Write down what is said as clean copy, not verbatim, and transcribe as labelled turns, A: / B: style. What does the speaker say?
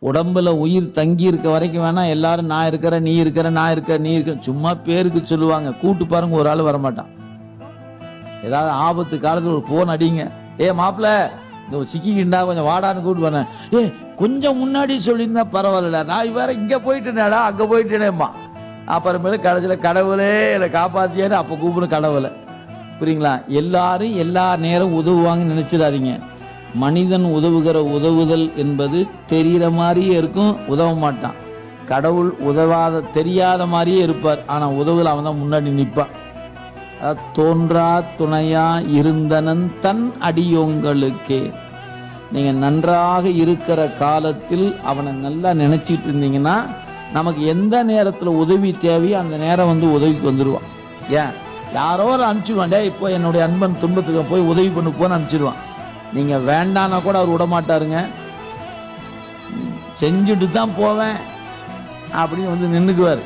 A: உடம்புல உயிர் தங்கி இருக்க வரைக்கும் வேணா எல்லாரும் நான் இருக்கிற நீ இருக்கிற நான் இருக்க நீ இருக்க சும்மா பேருக்கு சொல்லுவாங்க. கூட்டு பாருங்க, ஒரு ஆள் வரமாட்டான். ஏதாவது ஆபத்து காலத்துல ஒரு போன் அடிங்க, ஏ மாப்பிள்ள இந்த சிக்கிக்கிண்டா கொஞ்சம் வாடான்னு கூட்டு போனேன், ஏ கொஞ்சம் முன்னாடி சொல்லியிருந்தா பரவாயில்ல, நான் வேற இங்க போயிட்டேனேடா அங்க போயிட்டேனேம்மா. அப்புறமேல கடைசியில கடவுளே என்னை காப்பாத்தியான்னு அப்ப கூப்பிடும் கடவுளை. புரியுங்களா? எல்லாரும் எல்லா நேரம் உதவுவாங்கன்னு நினைச்சிடாதீங்க. மனிதன் உதவுகிற உதவுதல் என்பது தெரிகிற மாதிரியே இருக்கும், உதவ மாட்டான். கடவுள் உதவாத தெரியாத மாதிரியே இருப்பார், ஆனா உதவுல அவன் தான் முன்னாடி நிற்பான். தோன்றா துணையா இருந்தனன் தன் அடியோங்களுக்கே. நீங்க நன்றாக இருக்கிற காலத்தில் அவனை நல்லா நினைச்சிட்டு இருந்தீங்கன்னா நமக்கு எந்த நேரத்துல உதவி தேவையோ அந்த நேரம் வந்து உதவிக்கு வந்துடுவான். ஏன் யாரோ அனுப்பிச்சுடுவான், டே இப்போ என்னுடைய அன்பன் துன்பத்துக்கு போய் உதவி பண்ணு போன்னு அனுப்பிச்சிடுவான். நீங்க வேண்டான்னா கூட அவர் விட மாட்டாருங்க. செஞ்சுட்டு தான் போவேன் அப்படின்னு வந்து நின்னுக்குவார்.